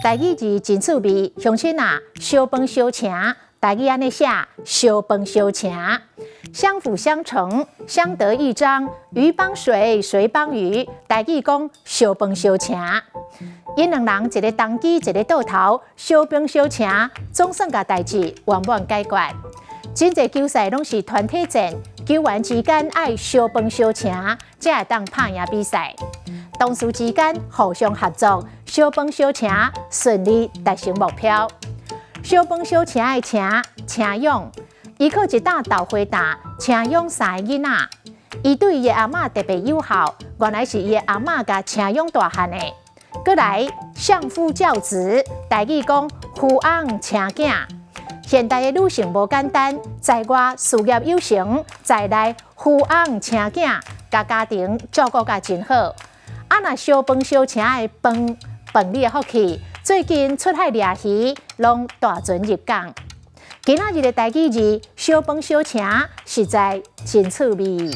台語字真趣味，鄉親啊，相飯相請，台語安尼寫，相飯相請，相輔相成，相得益彰，魚幫水，水幫魚，台語講相飯相請。因兩人一個當機，一個倒頭，相飯相請，總算把代志圓滿解決。真濟球賽攏是團體戰，球員之間愛相飯相請，才會當打贏比賽。同事之間互相合作，相飯相請，順利達成目標。相飯相請的請勇，伊靠一打豆花打，請勇三個囡仔。伊對伊的阿嬤特別友好，原來是伊的阿嬤甲請勇大漢的。閣來相夫教子，台語講夫翁請囝。現代的女性無簡單，在外事業有成，在內夫翁請囝，甲家庭照顧甲真好。啊，若相飯相請的飯你的福氣。最近出海掠魚，攏大船入港。今仔日的台語字相飯相請，實在真趣味。